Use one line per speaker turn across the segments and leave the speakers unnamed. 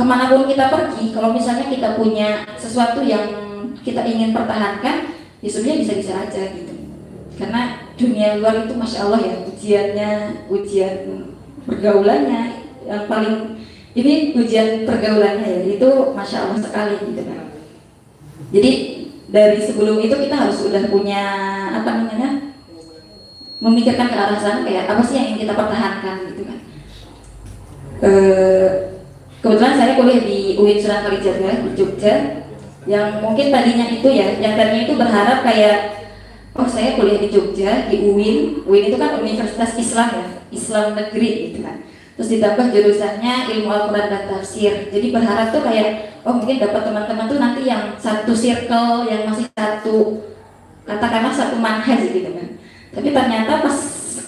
kemanapun kita pergi, kalau misalnya kita punya sesuatu yang kita ingin pertahankan, ya sebenarnya bisa-bisa aja gitu. Karena dunia luar itu masya Allah ya, ujiannya, ujian pergaulannya yang paling ini ujian pergaulannya ya, itu masya Allah sekali gitu kan. Jadi dari sebelum itu kita harus sudah punya apa namanya, memikirkan ke arah sana, kayak apa sih yang ingin kita pertahankan gitu kan. Kebetulan saya kuliah di UIN Sunan Kalijaga di Jogja, yang mungkin tadinya itu ya, yang tadinya itu berharap kayak, oh saya kuliah di Jogja di UIN, UIN itu kan Universitas Islam ya, Islam negeri gitu kan. Terus ditambah jurusannya ilmu Al-Quran dan tafsir. Jadi berharap tuh kayak, oh mungkin dapat teman-teman tuh nanti yang satu circle, yang masih satu, katakanlah satu manhaj gitu kan. Tapi ternyata pas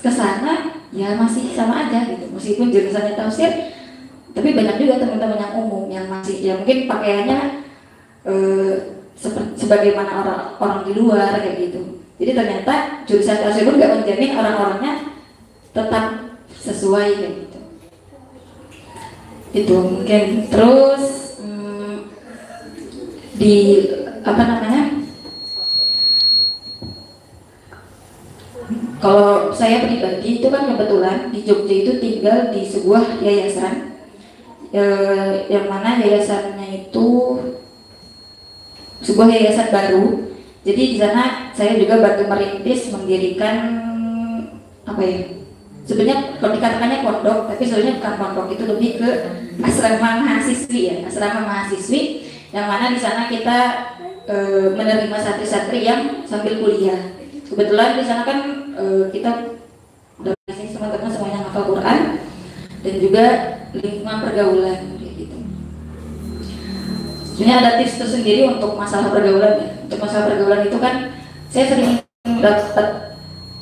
kesana ya masih sama aja gitu, meskipun jurusannya tafsir, tapi banyak juga teman-teman yang umum yang masih, ya mungkin pakaiannya sebagaimana orang di luar kayak gitu. Jadi ternyata jurusan tafsir pun nggak menjamin orang-orangnya tetap sesuai kayak gitu. Itu mungkin. Terus di apa namanya, kalau saya pribadi itu kan kebetulan di Jogja itu tinggal di sebuah yayasan, yang mana yayasannya itu sebuah yayasan baru. Jadi di sana saya juga bantu merintis mendirikan apa ya, sebenarnya kalau dikatakannya pondok, tapi sebenarnya bukan pondok, itu lebih ke asrama mahasiswi ya, asrama mahasiswi, yang mana di sana kita menerima santri-santri yang sambil kuliah. Kebetulan di sana kan kita dari sini teman-teman semuanya hafal Quran dan juga lingkungan pergaulan gitu. Sebenarnya ada tips tersendiri untuk masalah pergaulan ya. Untuk masalah pergaulan itu kan saya sering dapat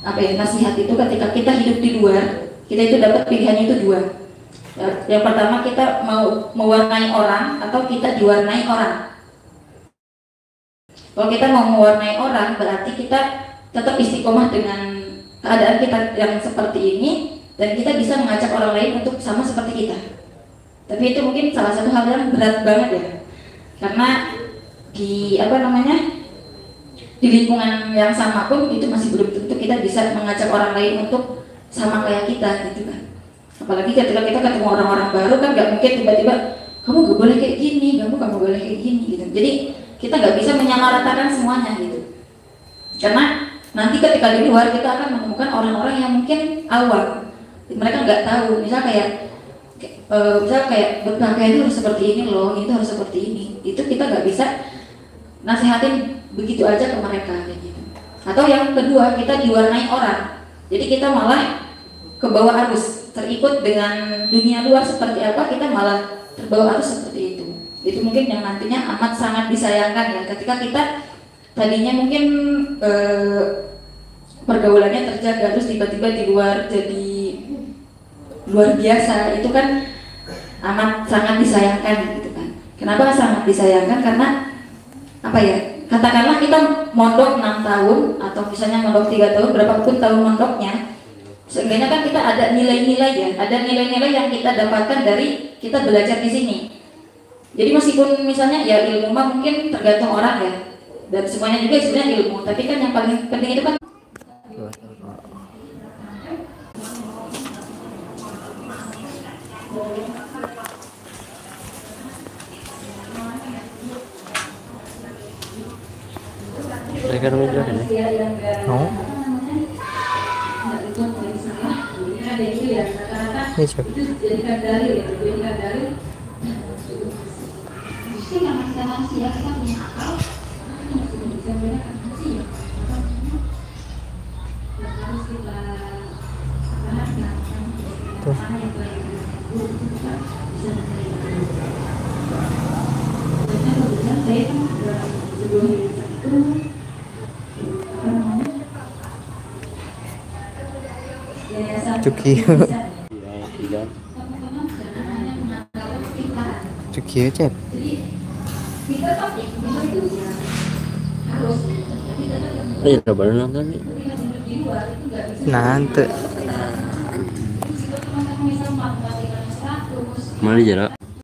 apa ya, nasihat itu ketika kita hidup di luar, kita itu dapat pilihannya itu dua. Yang pertama, kita mau mewarnai orang atau kita diwarnai orang. Kalau kita mau mewarnai orang, berarti kita tetap istiqomah dengan keadaan kita yang seperti ini, dan kita bisa mengajak orang lain untuk sama seperti kita. Tapi itu mungkin salah satu hal yang berat banget ya, karena di apa namanya, di lingkungan yang sama pun itu masih belum tentu kita bisa mengajak orang lain untuk sama kayak kita gitu kan. Apalagi ketika kita ketemu orang-orang baru kan, nggak mungkin tiba-tiba kamu gak boleh kayak gini, kamu boleh kayak gini gitu. Jadi kita nggak bisa menyamaratakan semuanya gitu, karena nanti ketika di luar kita akan menemukan orang-orang yang mungkin awam, mereka nggak tahu, misal kayak berpakaian itu harus seperti ini loh, itu harus seperti ini. Itu kita nggak bisa nasihatin begitu aja ke mereka kayak gitu. Atau yang kedua, kita diwarnai orang, jadi kita malah ke bawah arus, terikut dengan dunia luar seperti apa, kita malah terbawa arus seperti itu. Itu mungkin yang nantinya amat sangat disayangkan ya, ketika kita tadinya mungkin pergaulannya terjaga, terus tiba-tiba di luar jadi luar biasa. Itu kan amat sangat disayangkan gitu kan. Kenapa sangat disayangkan? Karena apa ya, katakanlah kita mondok 6 tahun atau misalnya mondok 3 tahun, berapapun tahun mondoknya, seenggaknya kan kita ada nilai-nilai ya, ada nilai-nilai yang kita dapatkan dari kita belajar di sini. Jadi meskipun misalnya ya ilmu mah mungkin tergantung orang ya, dan semuanya juga sebenarnya ilmu, tapi kan yang paling penting itu kan
Rekan meja ini. Oh. Ini siapa? Tuh. Cuki. Cuki cep.
Iya, kabar nonton nih.
Nanti.
Mana jarak?